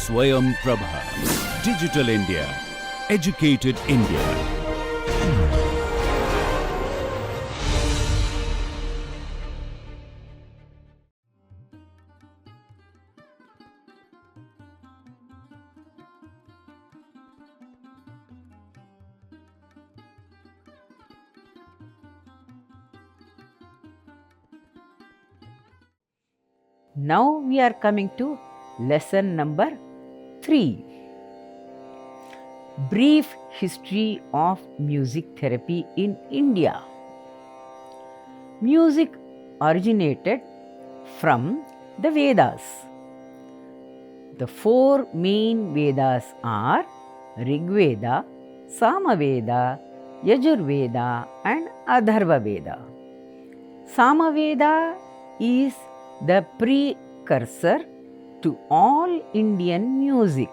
Swayam Prabha. Digital India. Educated India. Now we are coming to lesson number 3. Brief history of music therapy in India. Music originated from the Vedas. The 4 main Vedas are Rig Veda, Samaveda, Yajurveda and Atharva Veda. Samaveda is the precursor to all Indian music.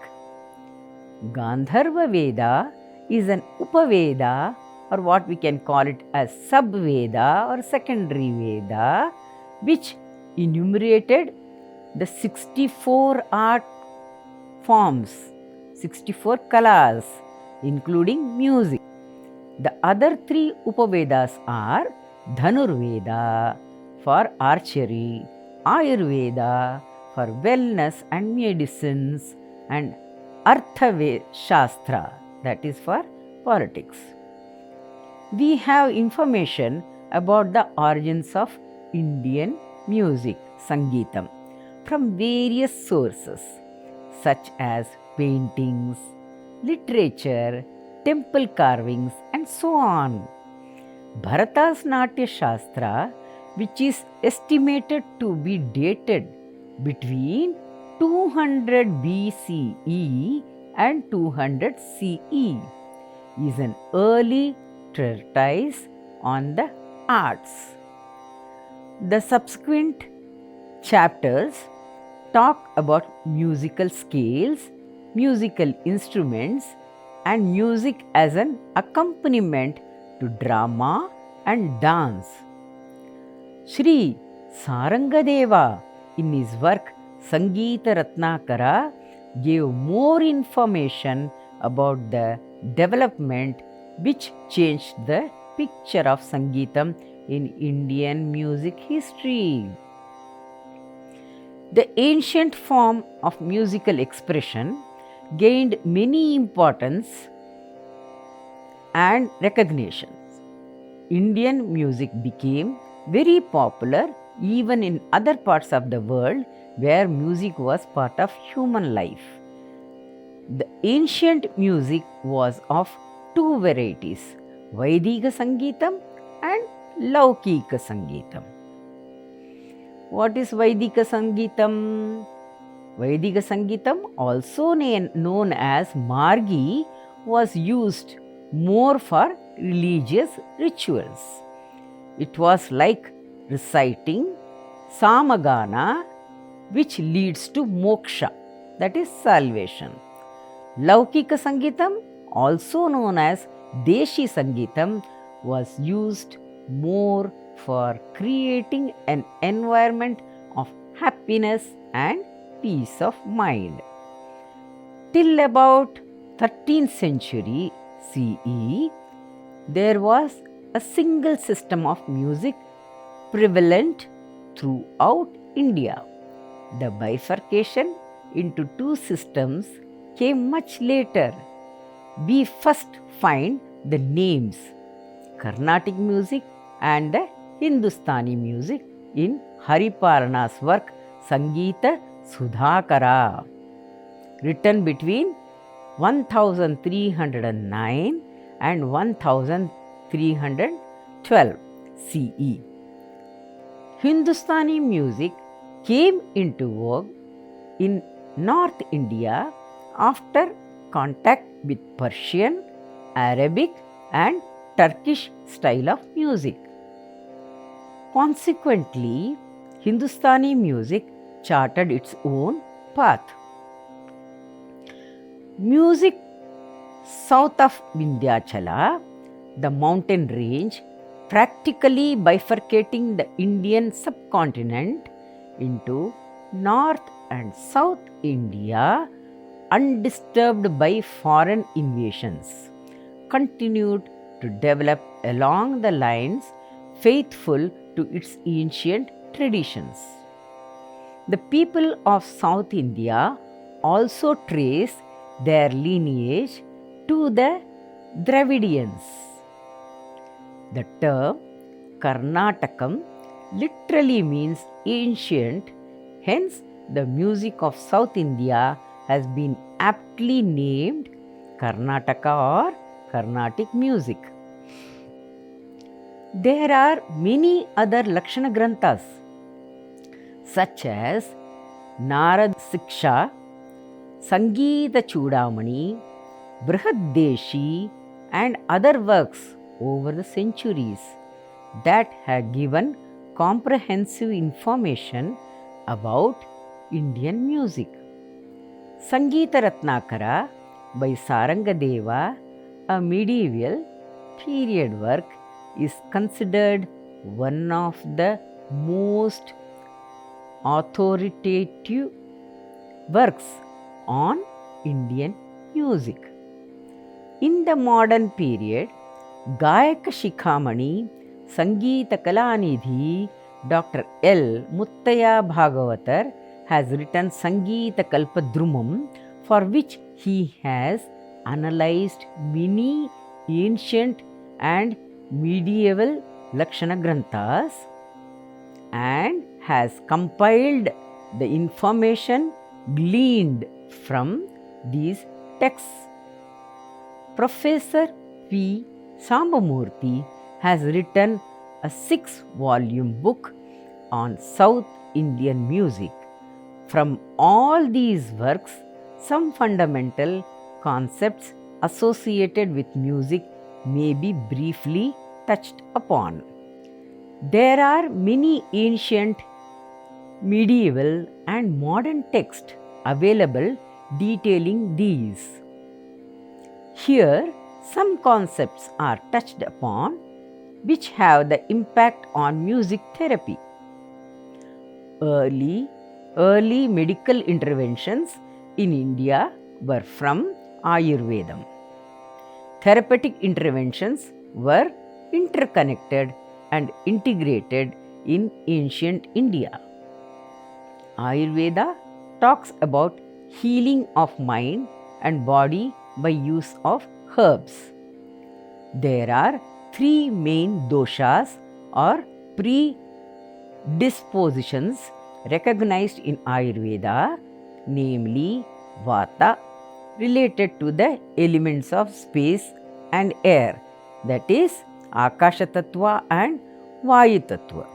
Gandharva Veda is an Upaveda, or what we can call it as Sub-Veda or secondary Veda, which enumerated the 64 art forms, 64 kalas, including music. The other 3 Upavedas are Dhanurveda for archery, Ayurveda for wellness and medicines, and Artha Shastra, that is for politics. We have information about the origins of Indian music, Sangeetam, from various sources such as paintings, literature, temple carvings, and so on. Bharata's Natya Shastra, which is estimated to be dated between 200 BCE and 200 CE, is an early treatise on the arts. The subsequent chapters talk about musical scales, musical instruments, and music as an accompaniment to drama and dance. Sri Sarangadeva, in his work Sangeeta Ratnakara, gave more information about the development which changed the picture of Sangeetam in Indian music history. The ancient form of musical expression gained many importance and recognitions. Indian music became very popular even in other parts of the world where music was part of human life. The ancient music was of 2 varieties, Vaidika Sangeetam and Laukika Sangeetam. What is Vaidika Sangeetam? Vaidika Sangeetam, also known as Margi, was used more for religious rituals. It was like reciting Samagana, which leads to moksha, that is salvation. Laukika Sangeetam, also known as Deshi Sangeetam, was used more for creating an environment of happiness and peace of mind. Till about 13th century CE, there was a single system of music prevalent throughout India. The bifurcation into 2 systems came much later. We first find the names Carnatic music and the Hindustani music in Hariparana's work Sangeeta Sudhakara, written between 1309 and 1312 CE. Hindustani music came into vogue in North India after contact with Persian, Arabic and Turkish style of music. Consequently, Hindustani music charted its own path. Music south of Vindhyachala, the mountain range, practically bifurcating the Indian subcontinent into North and South India, undisturbed by foreign invasions, continued to develop along the lines faithful to its ancient traditions. The people of South India also trace their lineage to the Dravidians. The term Karnatakam literally means ancient, hence, the music of South India has been aptly named Karnataka or Carnatic music. There are many other Lakshana Granthas, such as Narad Siksha, Sangeeta Chudamani, Brihadeshi, and other works over the centuries that have given comprehensive information about Indian music. Sangeeta Ratnakara by Sarangadeva, a medieval period work, is considered one of the most authoritative works on Indian music. In the modern period, Gayaka Shikhamani, Sangeeta Kalanidhi, Dr. L. Muttaya Bhagavatar has written Sangeeta Kalpadrumam, for which he has analyzed many ancient and medieval Lakshana Granthas and has compiled the information gleaned from these texts. Professor P. Sambamurthy has written a 6-volume book on South Indian music. From all these works, some fundamental concepts associated with music may be briefly touched upon. There are many ancient, medieval, and modern texts available detailing these. Here, some concepts are touched upon which have the impact on music therapy. Early medical interventions in India were from Ayurvedam. Therapeutic interventions were interconnected and integrated in ancient India. Ayurveda talks about healing of mind and body by use of herbs. There are 3 main doshas or predispositions recognized in Ayurveda, namely Vata, related to the elements of space and air, that is Akasha Tattva and Vayu Tattva.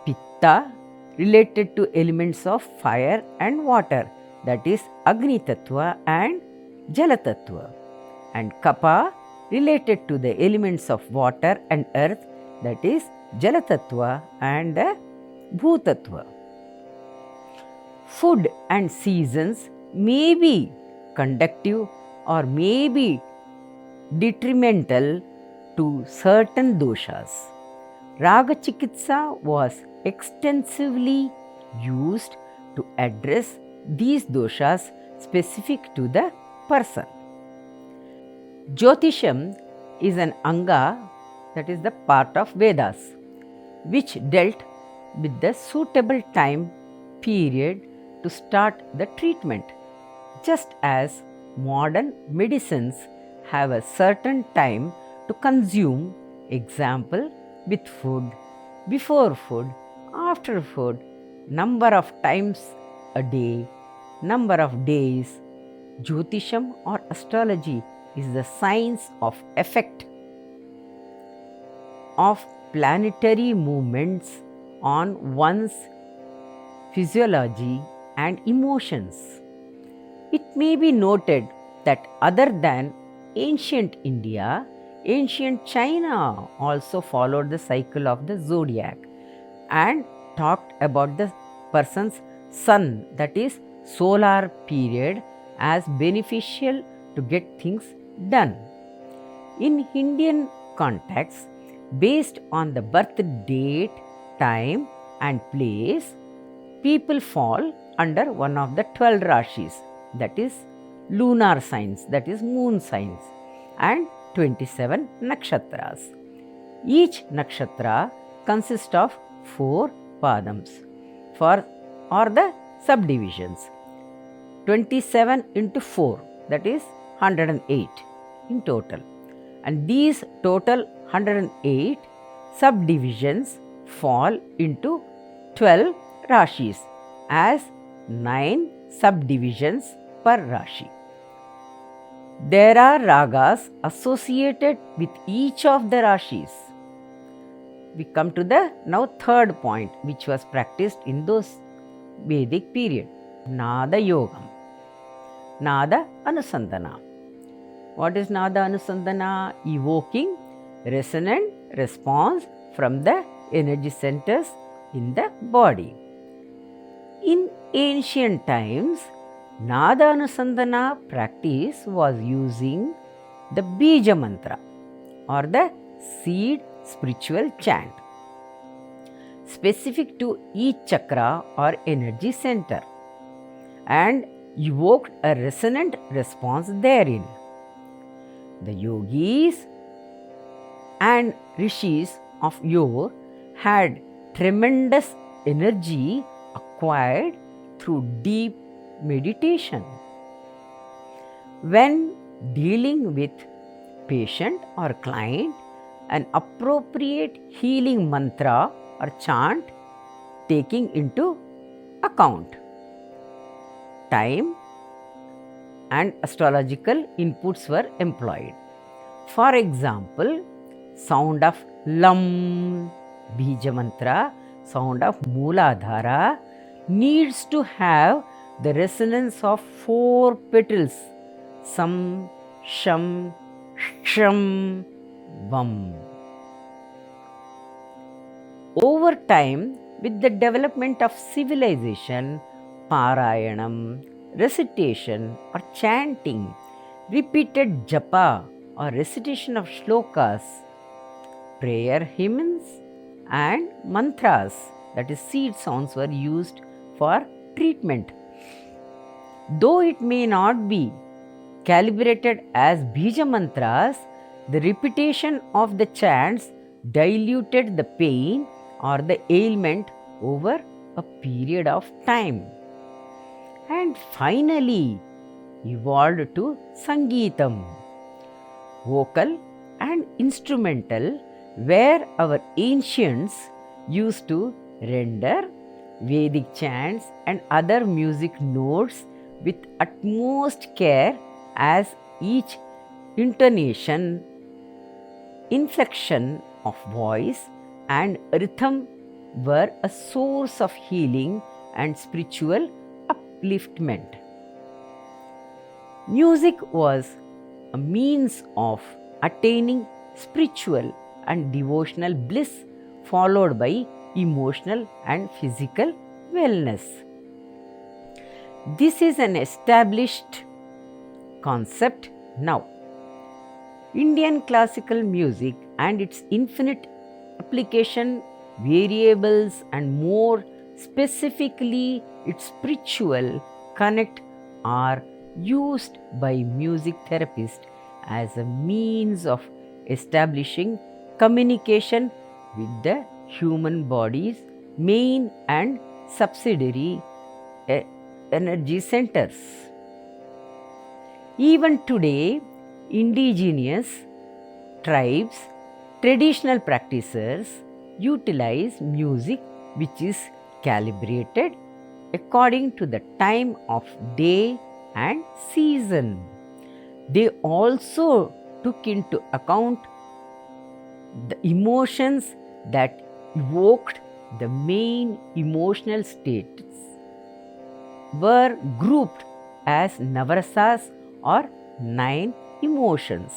Pitta, related to elements of fire and water, that is Agni Tattva and Jala Tattva. And Kapha, related to the elements of water and earth, that is Jala Tattva and the Bhutattva. Food and seasons may be conductive or may be detrimental to certain doshas. Raga Chikitsa was extensively used to address these doshas specific to the person. Jyotisham is an anga, that is the part of Vedas, which dealt with the suitable time period to start the treatment, just as modern medicines have a certain time to consume, example with food, before food, after food, number of times a day, number of days. Jyotisham or astrology is the science of effect of planetary movements on one's physiology and emotions. It may be noted that other than ancient India, ancient China also followed the cycle of the zodiac and talked about the person's sun, that is solar period, as beneficial to get things done. In Indian context, based on the birth date, time and place, people fall under one of the 12 Rashis, that is lunar signs, that is moon signs, and 27 nakshatras. Each nakshatra consists of 4 padams or the subdivisions. 27 into 4, that is 108 in total. And these total 108 subdivisions fall into 12 rashis as 9 subdivisions per rashi. There are ragas associated with each of the rashis. We come to the now third point, which was practiced in those Vedic period, Nada Yogam, Nada Anusandana. What is Nada Anusandana? Evoking resonant response from the energy centers in the body. In ancient times, Nada Anusandana practice was using the Bija Mantra or the seed spiritual chant specific to each chakra or energy center and evoked a resonant response therein. The yogis and rishis of yore had tremendous energy acquired through deep meditation. When dealing with patient or client, an appropriate healing mantra or chant taking into account time and astrological inputs were employed. For example, sound of Lam, Bija Mantra, sound of Mooladhara needs to have the resonance of 4 petals, Sam, Sham, Sham, Vam. Over time, with the development of civilization, Parayanam, recitation or chanting, repeated japa or recitation of shlokas, prayer hymns and mantras, that is seed sounds, were used for treatment. Though it may not be calibrated as Bija Mantras, the repetition of the chants diluted the pain or the ailment over a period of time and finally evolved to Sangeetam, vocal and instrumental, where our ancients used to render Vedic chants and other music notes with utmost care, as each intonation, inflection of voice and rhythm were a source of healing and spiritual upliftment. Music was a means of attaining spiritual and devotional bliss, followed by emotional and physical wellness. This is an established concept now. Indian classical music and its infinite application variables and more specifically its spiritual connect are used by music therapists as a means of establishing communication with the human body's main and subsidiary energy centers. Even today, indigenous tribes, traditional practitioners utilize music which is calibrated according to the time of day and season. They also took into account the emotions that evoked the main emotional states, were grouped as navarasas or 9 emotions.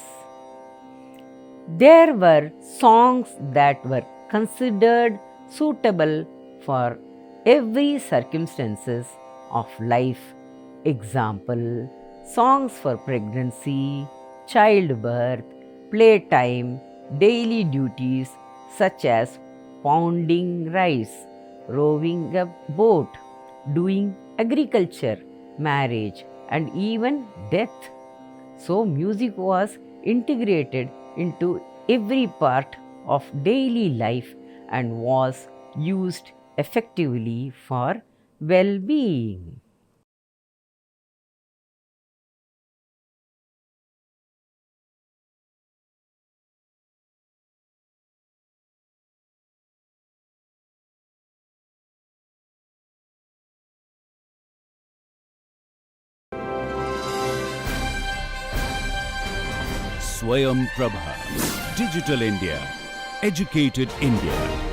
There were songs that were considered suitable for every circumstances of life. Example, songs for pregnancy, childbirth, playtime, daily duties such as pounding rice, rowing a boat, doing agriculture, marriage, and even death. So, music was integrated into every part of daily life and was used effectively for well being. Swayam Prabha. Digital India. Educated India.